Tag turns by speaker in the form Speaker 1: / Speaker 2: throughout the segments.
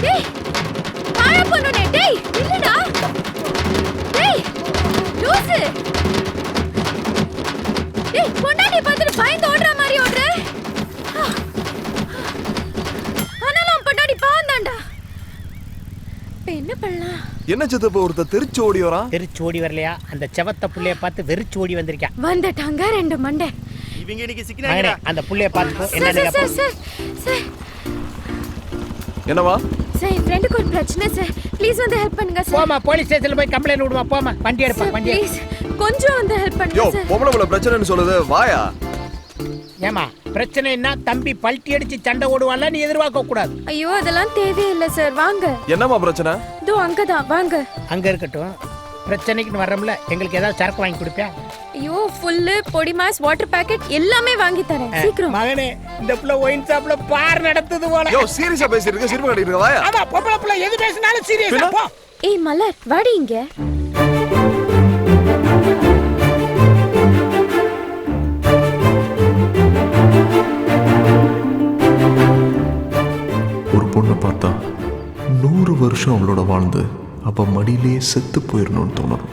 Speaker 1: டேய் பாயா பண்ணனே டேய் இல்லடா டேய் லூசு டேய் பொண்டாட்டி பார்த்துட்டு பயந்து ஓடுற மாதிரி ஓடுற ஆனாலும் பொண்டாட்டி பாவந்தான்டா இப்ப என்ன பண்ணலாம்
Speaker 2: என்ன சித்தப்பா ஒருத்தர் தெரிச்சு ஓடி வரான்
Speaker 3: தெரிச்சு ஓடி வரலையா அந்த செவத்த புள்ளைய பார்த்து வெறிச்சு ஓடி வந்திருக்கான்
Speaker 1: வந்துட்டாங்க ரெண்டு மண்டை
Speaker 4: இவங்க இன்னைக்கு சிக்கினாங்கடா
Speaker 3: அந்த புள்ளைய பார்த்து என்ன
Speaker 1: சார்
Speaker 2: என்னவா
Speaker 1: சார் என் ஃப்ரெண்டுக்கு ஒரு பிரச்சனை சார் ப்ளீஸ் வந்து ஹெல்ப் பண்ணுங்க சார்
Speaker 3: போமா போலீஸ் ஸ்டேஷன்ல போய் கம்ப்ளைன்ட் விடுமா போமா வண்டி எடுப்பா வண்டி
Speaker 1: ப்ளீஸ் கொஞ்சம் வந்து ஹெல்ப்
Speaker 2: யோ
Speaker 1: பண்ணுங்க சார்
Speaker 2: பொம்பளை பிரச்சனைன்னு சொல்லுது வாயா
Speaker 3: ஏமா பிரச்சனைன்னா தம்பி பல்ட்டி அடிச்சு சண்டை ஓடுவான்ல நீ எதிர்பார்க்க கூடாது
Speaker 1: ஐயோ அதெல்லாம் தேவையில்லை சார் வாங்க
Speaker 2: என்னமா பிரச்சனை
Speaker 1: இதோ அங்கதான் வாங்க
Speaker 3: அங்க இருக்கட்டும் பிரச்சனைக்கு வர்றோம்ல எங்களுக்கு ஏதாவது சரக்கு வாங்கி கொடுப்பியா
Speaker 1: ஐயோ ஃபுல்லு பொடி மாஸ் வாட்டர் பாக்கெட் எல்லாமே வாங்கி தரேன் சீக்கிரம்
Speaker 3: மகனே இந்த புள்ள ஒயின் ஷாப்ல பார் நடத்துது போல
Speaker 2: யோ சீரியஸா பேசிட்டு சிரிப்பு கட்டிட்டு இருக்க வாயா
Speaker 3: ஆமா பொம்பளை புள்ள எது பேசினாலும் சீரியஸா போ
Speaker 1: ஏய் மலர் வாடி இங்க
Speaker 2: ஒரு பொண்ணை பார்த்தா 100 வருஷம் அவளோட வாழ்ந்து அப்ப மடியிலேயே செத்து போயிடணும்னு தோணும்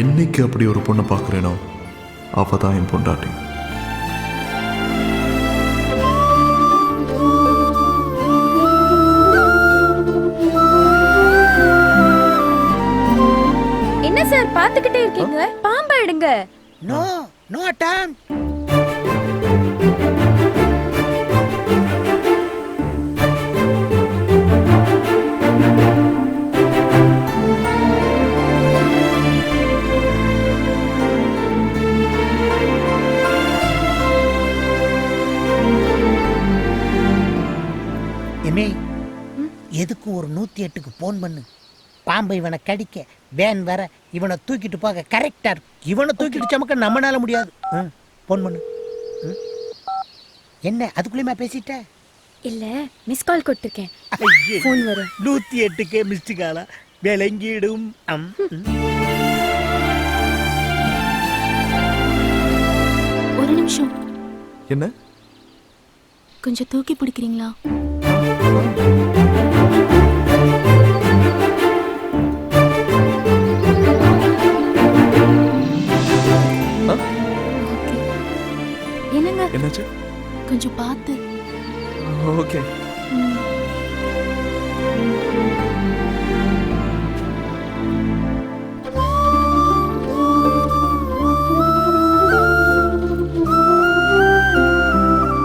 Speaker 2: என்னைக்கு அப்படி ஒரு பொண்ணை பார்க்குறேனோ அவ தான் என் பொண்டாட்டி
Speaker 1: என்ன சார் பாத்துக்கிட்டே இருக்கீங்க பாம்பா எடுங்க
Speaker 3: நோ நோ டைம் எதுக்கு ஒரு 108க்கு போன் பண்ணு பாம்பை இவனை கடிக்க வேன் வர இவனை தூக்கிட்டு போக கரெக்டா இருக்கு இவனை தூக்கிட்டு சமக்க நம்மனால முடியாது போன் பண்ணு என்ன அதுக்குள்ளேயுமா பேசிட்ட
Speaker 1: இல்ல மிஸ் கால் கொடுத்திருக்கேன் போன் வரும்
Speaker 3: 108க்கு மிஸ்டு காலா விளங்கிடும்
Speaker 5: ஒரு நிமிஷம்
Speaker 2: என்ன
Speaker 5: கொஞ்சம் தூக்கி பிடிக்கிறீங்களா
Speaker 1: என்னங்க
Speaker 2: என்னாச்சு
Speaker 5: கொஞ்சம் பார்த்து
Speaker 2: ஓகே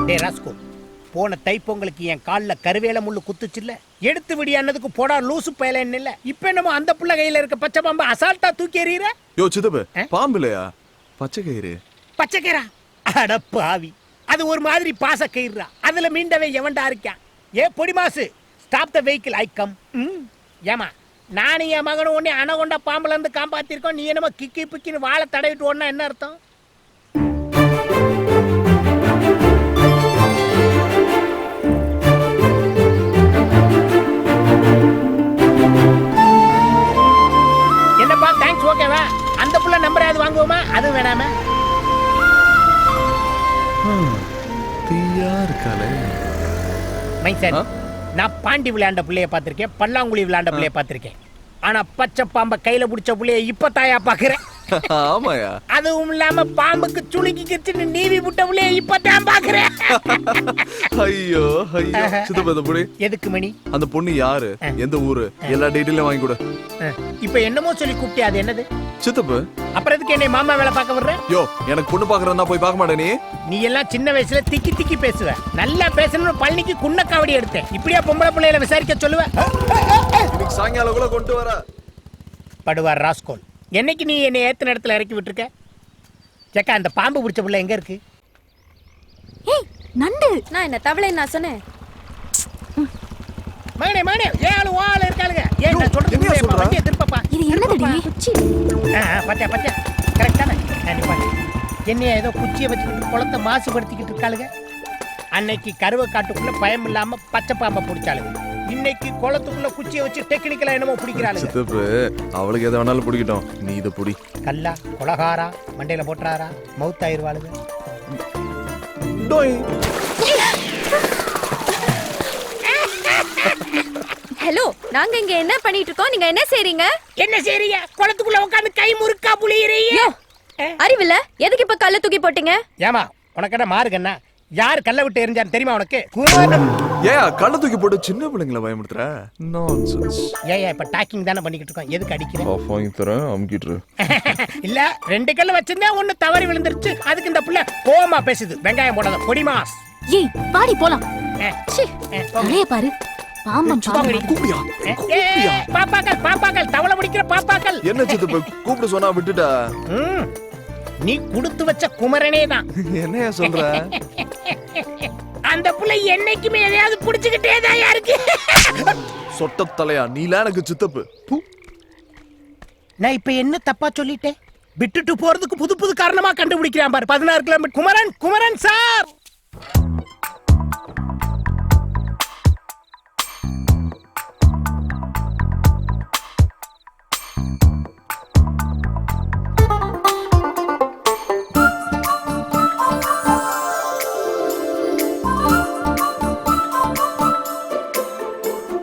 Speaker 3: டேய் ராஸ்கோ போன தைப்பொங்கலுக்கு என் காலில் கருவேல முள்ளு குத்துச்சுல்ல எடுத்து விடியானதுக்கு போடா லூசு பயல இல்ல இப்ப என்னமோ அந்த புள்ள கையில இருக்க பச்சை பாம்பு அசால்ட்டா தூக்கி எறியற
Speaker 2: யோ சித்தப்பு பாம்பு இல்லையா பச்சை கயிறு
Speaker 3: பச்சை கயிறா அட பாவி அது ஒரு மாதிரி பாச கயிறுடா அதுல மீண்டவே எவன்டா இருக்கான் ஏ பொடி மாசு stop the vehicle I come ஏமா நானும் என் மகனும் ஒன்னே அணகொண்டா பாம்புல இருந்து காப்பாத்திருக்கோம் நீ என்னமோ கிக்கி பிக்கின்னு வாழை தடவிட்டு ஓடனா என்ன அர்த்தம் என்னப்பா தேங்க்ஸ் ஓகேவா அந்த புள்ள நம்பர் யாவது வாங்குவோமா அதுவும் வேணாம
Speaker 2: தீயா இருக்காளே
Speaker 3: மைசன் நான் பாண்டி விளையாண்ட பிள்ளைய பார்த்திருக்கேன் பல்லாங்குழி விளையாண்ட பிள்ளைய பார்த்திருக்கேன் ஆனா பச்சை பாம்பை கையில பிடிச்ச பிள்ளைய இப்ப தாயா பாக்குறேன்
Speaker 2: ஆமாயா
Speaker 3: அதுவும் இல்லாம பாம்புக்கு சுளுக்கி கிச்சுன்னு நீவி விட்ட பிள்ளைய இப்ப தான் பாக்குறேன்
Speaker 2: ஐயோ ஐயோ சித்தப்பா புடி
Speaker 3: எதுக்கு மணி
Speaker 2: அந்த பொண்ணு யாரு எந்த ஊரு எல்லா டீடைலும் வாங்கி கொடு
Speaker 3: இப்ப என்னமோ சொல்லி கூப்பிட்டே அது என்னது
Speaker 2: சித்தப்பு
Speaker 3: அப்புறம் எதுக்கு என்னை மாமா வேலை பார்க்க வர்ற
Speaker 2: யோ எனக்கு பொண்ணு பாக்குறதா போய் பார்க்க மாட்டே
Speaker 3: நீ எல்லாம் சின்ன வயசுல திக்கி திக்கி பேசுவ நல்லா பேசணும்னு பழனிக்கு குன்ன காவடி எடுத்தேன் இப்படியா பொம்பளை பிள்ளைகளை விசாரிக்க சொல்லுவ
Speaker 2: இன்னைக்கு சாயங்காலம் கூட கொண்டு வர
Speaker 3: படுவார் ராஸ்கோல் என்னைக்கு நீ என்னை ஏத்த இடத்துல இறக்கி விட்டுருக்க சேக்கா அந்த பாம்பு பிடிச்ச பிள்ளை எங்க இருக்கு
Speaker 1: ஏய் நண்டு நான் என்ன தவளை நான் சொன்னேன்
Speaker 3: மகனே மகனே ஏழு வாள் இருக்காளுங்க ஏன் நான் சொல்றது வண்டியை திருப்பப்பா
Speaker 5: இது என்னதுடி
Speaker 1: குச்சி
Speaker 3: பத்தியா பத்தியா கரெக்ட் தானே என்னைய ஏதோ குச்சியை வச்சுக்கிட்டு குளத்தை மாசுபடுத்திக்கிட்டு இருக்காளுங்க அன்னைக்கு கருவை காட்டுக்குள்ள பயம் இல்லாம பச்சை பாம்பை பிடிச்சாளுங்க இன்னைக்கு குளத்துக்குள்ள குச்சியை வச்சு டெக்னிக்கலா என்னமோ பிடிக்கிறாளுங்க
Speaker 2: சித்தப்பு அவளுக்கு எதை வேணாலும் பிடிக்கட்டும் நீ இதை பிடி
Speaker 3: கல்லா கொலகாரா மண்டையில போட்டுறாரா மவுத் ஆயிருவாளுங்க
Speaker 1: ஹலோ, நாங்க இங்க என்ன பண்ணிட்டு இருக்கோம், நீங்க என்ன செய்றீங்க?
Speaker 3: என்ன செய்றீங்க? குளத்துக்குள்ள உட்கார்ந்து கை முறுக்கா புளியறீங்க.
Speaker 1: யோ, அறிவில்ல, எதுக்கு இப்ப கல்ல தூக்கி போட்டீங்க?
Speaker 3: ஏமா உனக்கு என்ன மாறுகண்ணா? யார் கல்ல விட்டு எரிஞ்சான்னு தெரியுமா உனக்கு?
Speaker 2: ஏன் கள்ள தூக்கி போட்டு சின்ன பிள்ளைங்களை பயமுறுத்துற? நான்சென்ஸ்.
Speaker 3: ஏன் இப்ப டாக்கிங் தானே பண்ணிக்கிட்டு இருக்கோம், எதுக்கு அடிக்கிறேன்?
Speaker 2: வாங்கி தரேன், அமுக்கிட்டு.
Speaker 3: இல்ல 2 கல்ல வச்சிருந்தா ஒண்ணு தவறி விழுந்துருச்சு, அதுக்கு இந்த புள்ள கோவமா பேசுது. வெங்காயம் போடாத பொடிமாஸ்.
Speaker 5: ஏய் வாடி போலாம். ச்சீ, தலைய பாரு. பாம்பம்
Speaker 2: கூப்பிடியா?
Speaker 3: பாப்பாக்கள் தவளை முடிக்கிற பாப்பாக்கள்.
Speaker 2: என்ன சித்தப்ப கூப்பிட சொன்னா விட்டுட்டா?
Speaker 3: நீ குடுத்து வச்ச குமரனே தான்.
Speaker 2: என்னையா சொல்ற?
Speaker 3: அந்த புள்ள என்னைக்குமே எதையாவது புடிச்சுக்கிட்டே தான் இருக்கு.
Speaker 2: சொட்ட தலையா, நீல எனக்கு சித்தப்பு.
Speaker 3: நான் இப்ப என்ன தப்பா சொல்லிட்டேன்? விட்டுட்டு போறதுக்கு புது புது காரணமா கண்டுபிடிக்கிறான் பாரு. 16 கிலோமீட்டர். குமரன் சார்.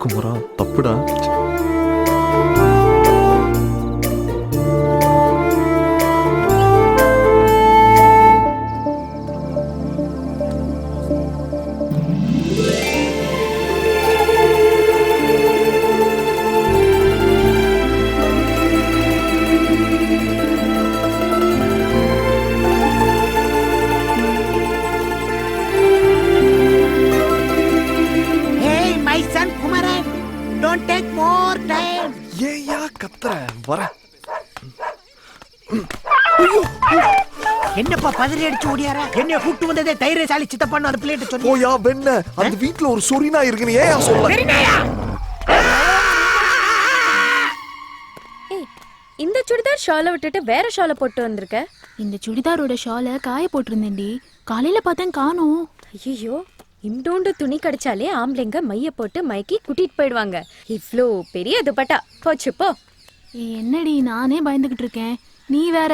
Speaker 2: குமரா, தப்புடா. ஏயா கத்துற? வர.
Speaker 3: என்னப்பா பதறி அடிச்சு ஓடியாரா? என்னைய கூட்டு வந்ததே தைரியசாலி சித்தப்பான்னு ஒரு பிள்ளைகிட்ட சொல்லி.
Speaker 2: ஓயா வெண்ண, அந்த வீட்ல ஒரு சொரினா இருக்குன்னு ஏயா சொல்ல?
Speaker 1: ஏய், இந்த சுடிதார் ஷாலை விட்டுட்டு வேற ஷாலை போட்டு வந்திருக்க.
Speaker 5: இந்த சுடிதாரோட ஷாலை காய போட்டிருந்தேன்டி. காலையில பார்த்தேன் காணோம்.
Speaker 1: ஐயோ, இண்டோண்டு துணி கிடைச்சாலே ஆம்பளைங்க மைய போட்டு மைக்கி கூட்டிட்டு போயிடுவாங்க. இவ்ளோ பெரிய துப்பட்டா போச்சு போ.
Speaker 5: என்னடி நானே பயந்துகிட்டு இருக்கேன், நீ வேற.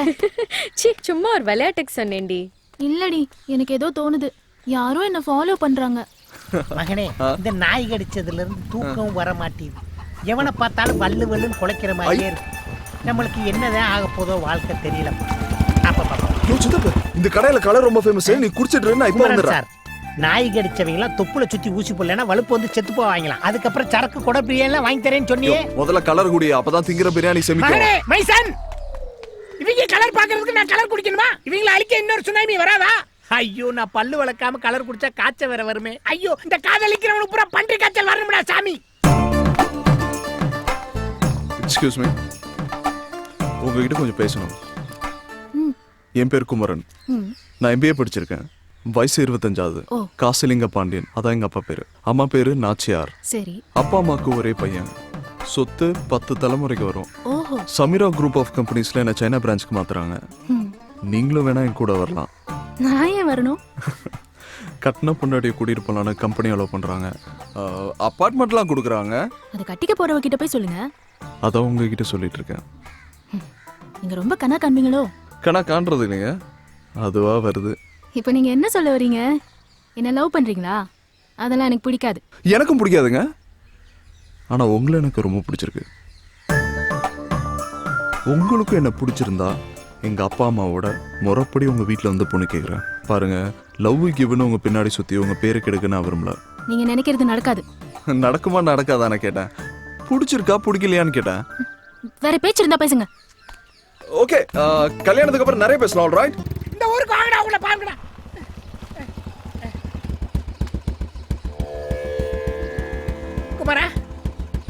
Speaker 1: சி, சும்மா ஒரு விளையாட்டுக்கு சொன்னேன்டி.
Speaker 5: இல்லடி, எனக்கு ஏதோ தோணுது, யாரோ என்ன ஃபாலோ பண்றாங்க.
Speaker 3: மகனே, இந்த நாய் கடிச்சதுல இருந்து தூக்கம் வர மாட்டேங்குது. எவனை பார்த்தாலும் வல்லு வல்லுன்னு குலைக்கிற மாதிரியே இருக்கு. நம்மளுக்கு என்னதான் ஆக போதோ வாழ்க்கை தெரியல.
Speaker 2: இந்த கடையில கலர் ரொம்ப ஃபேமஸ், நீ குடிச்சிட்டு நான் இப்ப வந்துறேன்
Speaker 3: சார். நாய் கடிச்சவங்களாம் தொப்புல சுத்தி ஊசி போடலன்னா வலுப்பு வந்து செத்து போவாங்களாம். அதுக்கப்புறம் சரக்கு கொடை பிரியாணி வாங்கி தரேன்னு சொன்னியே.
Speaker 2: முதல்ல கலர் குடி, அப்பதான் திங்கிற பிரியாணி செமிக்கும்.
Speaker 3: மகனே மைசன், இவங்க கலர் பாக்குறதுக்கு நான் கலர் குடிக்கணுமா? இவங்களை அழிக்க இன்னொரு சுனாமி வராதா? ஐயோ, நான் பல்லு வளர்க்காம கலர் குடிச்சா காய்ச்ச வேற வருமே. ஐயோ, இந்த காதலிக்கிறவனுக்கு பூரா பன்றி காய்ச்சல் வரணும்டா சாமி.
Speaker 2: எக்ஸ்கியூஸ் மீ, உங்ககிட்ட கொஞ்சம் பேசணும். என் பேர் குமரன். நான் MBA படிச்சிருக்கேன். வயசு 25. காசிலிங்க பாண்டியன், அதான் எங்க அப்பா பேரு. அம்மா பேரு நாச்சியார்.
Speaker 5: சரி.
Speaker 2: அப்பா அம்மாக்கு ஒரே பையன். சொத்து 10 தலைமுறைக்கு வரும்.
Speaker 5: ஓஹோ.
Speaker 2: சமீரா குரூப் ஆஃப் கம்பெனிஸ்ல என்ன சைனா பிரான்ச்சுக்கு மாத்துறாங்க. நீங்களும் வேணா என் கூட வரலாம்.
Speaker 5: நான் ஏன் வரணும்?
Speaker 2: கட்டின பொண்டாட்டியை கூட்டிட்டு போலான்னு கம்பெனி அலோவ் பண்றாங்க. அப்பார்ட்மெண்ட்லாம் கொடுக்குறாங்க.
Speaker 5: அதை கட்டிக்க போறவ கிட்ட போய் சொல்லுங்க.
Speaker 2: அதான் உங்ககிட்ட சொல்லிட்டு இருக்கேன்.
Speaker 5: நீங்க ரொம்ப கணா காண்பீங்களோ?
Speaker 2: கணா காண்றது இல்லைங்க, அதுவா வருது.
Speaker 5: இப்போ நீங்க என்ன சொல்ல வரீங்க? என்ன லவ் பண்றீங்களா? அதெல்லாம் எனக்கு பிடிக்காது.
Speaker 2: எனக்கும் பிடிக்காதுங்க, ஆனா உங்களை எனக்கு ரொம்ப பிடிச்சிருக்கு. உங்களுக்கும் என்ன பிடிச்சிருந்தா எங்க அப்பா அம்மாவோட முறைப்படி உங்க வீட்டுல வந்து பொண்ணு கேக்குறேன். பாருங்க, லவ் கிவ்னு உங்க பின்னாடி சுத்தி உங்க பேரு கெடுக்க நான் விரும்பல.
Speaker 5: நீங்க நினைக்கிறது நடக்காது.
Speaker 2: நடக்குமா நடக்காதானே கேட்டேன். பிடிச்சிருக்கா பிடிக்கலையான்னு கேட்டேன்.
Speaker 5: வேற பேச்சு இருந்தா பேசுங்க.
Speaker 2: ஓகே, கல்யாணத்துக்கு அப்புறம் நிறைய பேசலாம். ஆல்ரைட்,
Speaker 3: இந்த ஊருக்கு வாங்கடா, உங்களை பாருங்கடா. குமாரா,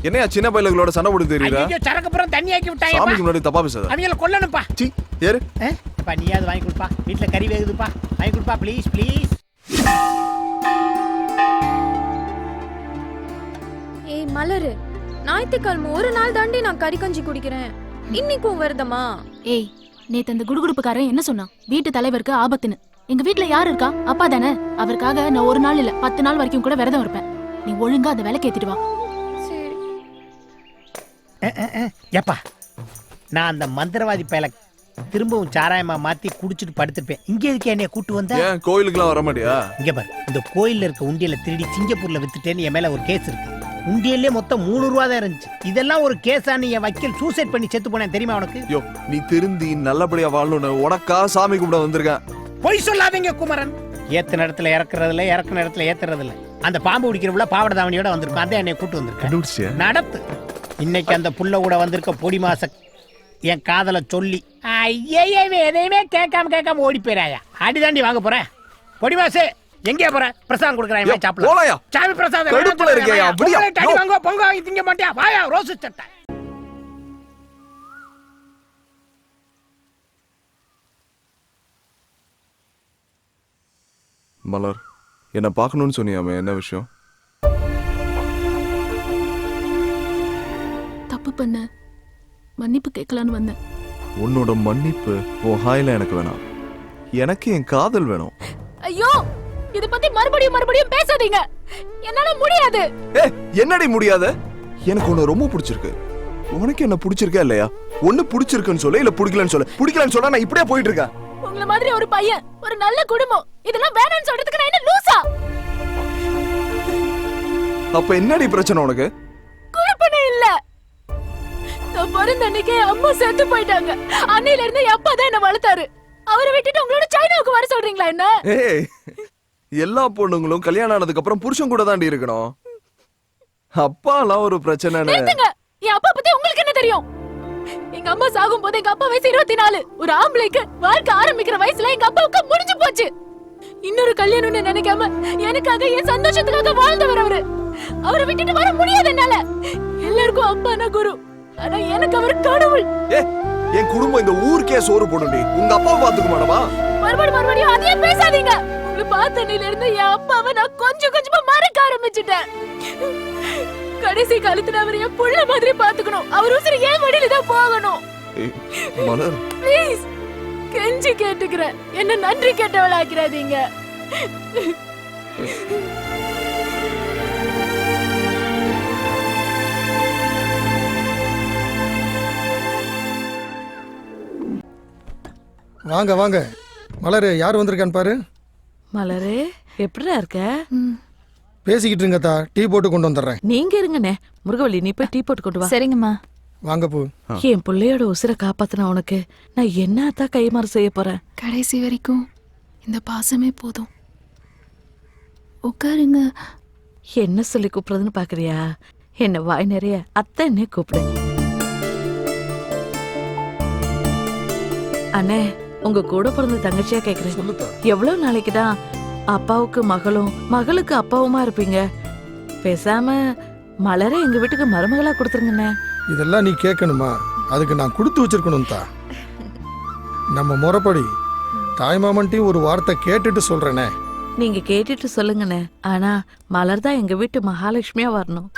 Speaker 2: என்னையா சின்ன பையலங்களோட சண்டை போட்டு தெரியுதா?
Speaker 3: ஐயோ, சரக்கு அப்புறம் தண்ணி ஆக்கி விட்டாங்க.
Speaker 2: சாமிக்கு முன்னாடி தப்பா பேசாத.
Speaker 3: அவங்கள கொல்லணும்பா.
Speaker 2: சீ, ஏறு.
Speaker 3: அப்பா நீயாவது வாங்கி கொடுப்பா, வீட்டுல கறி வேகுதுப்பா, வாங்கி கொடுப்பா ப்ளீஸ் ப்ளீஸ்.
Speaker 1: ஏய் மலரு, ஞாயிற்றுக்கிழமை ஒரு நாள் தாண்டி நான் கறி கஞ்சி குடிக்கிறேன், இன்னைக்கும் வருதமா?
Speaker 5: ஏய், நேத்து அந்த குடுகுடுப்புக்காரன் என்ன சொன்னான்? வீட்டு தலைவருக்கு ஆபத்துன்னு. எங்க வீட்டுல யாரு இருக்கா? அப்பா தானே. அவருக்காக நான் ஒரு நாள் இல்ல 10 நாள் வரைக்கும் கூட விரதம் இருப்பேன். நீ ஒழுங்கா அந்த வேலை கேத்திட்டு வா.
Speaker 3: ஏப்பா, நான் அந்த மந்திரவாதி பயல திரும்பவும் சாராயமா மாத்தி குடிச்சிட்டு படுத்துருப்பேன். இங்க எதுக்கு என்னைய கூட்டு வந்த?
Speaker 2: ஏன் கோயிலுக்குலாம் வர மாட்டியா?
Speaker 3: இங்க பாரு, இந்த கோயில்ல இருக்க உண்டியல திருடி சிங்கப்பூர்ல வித்துட்டேன்னு என் மேல ஒரு கேஸ் இருக்கு. உண்டியல்லே மொத்தம் 3 ரூபா தான் இருந்துச்சு. இதெல்லாம் ஒரு கேஸா? நீ என் வக்கீல் சூசைட் பண்ணி செத்து போனேன் தெரியுமா உனக்கு?
Speaker 2: யோ நீ திருந்தி நல்லபடியா வாழணும்னு உனக்கா சாமி கும்பிட வந்திருக்கேன்.
Speaker 3: பொய் சொல்லாதீங்க குமரன். ஏத்த இடத்துல இறக்குறதுல, இறக்குன இடத்துல ஏத்துறதுல. அந்த பாம்பு பிடிக்கிறவுல பாவட தாவணியோட வந்திருக்கும். அதான் என்னை கூட்டு வந்திருக்கேன்.
Speaker 2: கண்டுபிடிச்சியா?
Speaker 3: நடத்து. இன்னைக்கு அந்த புள்ள கூட வந்திருக்க பொடி மாச என் காதல சொல்லி ஐயே எதையுமே கேட்காம ஓடி போயிராயா. அடிதாண்டி வாங்க போறேன். பொடி மாசு எங்கே போற? பிரசாதம் கொடுக்குறாங்க சாப்பிடலாம்.
Speaker 2: போலாயா?
Speaker 3: சாமி பிரசாதம்
Speaker 2: கடுப்புல இருக்கேயா? அப்படியே
Speaker 3: அடி வாங்க. பொங்க திங்க மாட்டியா? வாயா ரோஸ் சட்டை.
Speaker 2: மலர் என்ன பார்க்கணும்னு சொன்னியாமே, என்ன விஷயம்?
Speaker 5: தப்பு பண்ண மன்னிப்பு கேட்கலான்னு வந்தேன்.
Speaker 2: உன்னோட மன்னிப்பு உன் ஹாயில எனக்கு வேணாம். எனக்கு என் காதல் வேணும்.
Speaker 5: ஐயோ இத பத்தி மறுபடியும் பேசாதீங்க. என்னால முடியாது.
Speaker 2: ஏ என்னடி முடியாத? எனக்கு உன்னை ரொம்ப பிடிச்சிருக்கு. உனக்கு என்ன பிடிச்சிருக்கா இல்லையா? ஒண்ணு பிடிச்சிருக்குன்னு சொல்ல, இல்ல பிடிக்கலன்னு சொல்ல. பிடிக்கலன்னு சொன்னா நான் இப்படியே போயிட்டு இருக்கேன்.
Speaker 5: உங்கள மாதிரி ஒரு பையன், ஒரு நல்ல குடும்பம், இதெல்லாம் வேணாம்னு சொல்றதுக்கு நான் என்ன லூசா?
Speaker 2: அப்ப என்னடி பிரச்சனை உனக்கு?
Speaker 5: குழப்பனே இல்ல. நான் பிறந்த அன்னைக்கே அம்மா செத்து போயிட்டாங்க. அன்னையில இருந்து என் அப்பா தான் என்ன வளர்த்தாரு. அவரை விட்டுட்டு உங்களோட சைனாவுக்கு வர சொல்றீங்களா என்ன?
Speaker 2: ஏய் எல்லா பொண்ணுங்களும் கல்யாணம் ஆனதுக்கு அப்புறம் புருஷன் கூட தாண்டி இருக்கணும். அப்பாலாம் ஒரு பிரச்சனை.
Speaker 5: நிறுத்துங்க. என் அப்பா பத்தி உங்களுக்கு என்ன தெரியும்? எங்க அம்மா சாகும் போது எங்க அப்பா வயசு 24. ஒரு ஆம்பளைக்கு வாழ்க்கை ஆரம்பிக்கிற வயசுல எங்க அப்பாவுக்கு முடிஞ்சு போச்சு. இன்னொரு கல்யாணம்னு நினைக்காம எனக்காக என் சந்தோஷத்துக்காக வாழ்ந்தவர் அவரு. அவரை விட்டுட்டு வர முடியாது என்னால. எல்லாருக்கும் அப்பானா குரு, ஆனா எனக்கு அவர் கடவுள்.
Speaker 2: என் குடும்பம் இந்த ஊருக்கே சோறு போடுடி. உங்க அப்பாவை பாத்துக்க மாட்டமா?
Speaker 5: மறுபடியும் அதையே பேசாதீங்க. உங்களை பார்த்தனில இருந்து என் அப்பாவை நான் கொஞ்சமா மறக்க ஆரம்பிச்சுட்டேன். கடைசி காலத்துல அவர் என் புள்ள மாதிரி பாத்துக்கணும். அவர் உசுறு ஏன் வழியில தான் போகணும்.
Speaker 2: மலர்
Speaker 5: ப்ளீஸ் கெஞ்சி கேட்டுக்கிறேன். என்ன நன்றி கேட்டவளாக்கிறாதீங்க.
Speaker 4: வாங்க வாங்க. மலரு யார் வந்திருக்கான்னு பாரு.
Speaker 6: மலரே எப்படிடா இருக்க?
Speaker 4: பேசிக்கிட்டு இருங்கத்தா, டீ போட்டு கொண்டு வந்துடுறேன்.
Speaker 6: நீங்க இருங்கண்ணே. முருகவள்ளி நீ போய் டீ போட்டு கொண்டு வா.
Speaker 5: சரிங்கம்மா.
Speaker 4: வாங்க பூ.
Speaker 6: என் பிள்ளையோட உசுரை காப்பாத்தின உனக்கு நான் என்னத்தான் கைமாறு செய்ய போறேன்?
Speaker 5: கடைசி வரைக்கும் இந்த பாசமே போதும். உட்காருங்க.
Speaker 6: என்ன சொல்லி கூப்பிடுறதுன்னு பாக்குறியா? என்ன வாய் நிறைய அத்தை என்ன கூப்பிடு. அண்ணே உங்க கூட பிறந்த தங்கச்சியா கேக்குறேன்.
Speaker 4: சொல்லுத்தா.
Speaker 6: எவ்வளவு நாளைக்கு தான் அப்பாவுக்கு மகளும் மகளுக்கு அப்பாவுமா இருப்பீங்க? பேசாம மலரை எங்க வீட்டுக்கு மருமகளா கொடுத்துருங்கண்ணே.
Speaker 4: இதெல்லாம் நீ கேட்கணுமா? அதுக்கு நான் கொடுத்து வச்சிருக்கணும் தா. நம்ம முறைப்படி தாய்மாமன்ட்டையும் ஒரு வார்த்தை கேட்டுட்டு சொல்றேனே.
Speaker 6: நீங்க கேட்டுட்டு சொல்லுங்கண்ணே. ஆனா மலர் தான் எங்க வீட்டு மகாலட்சுமியா வரணும்.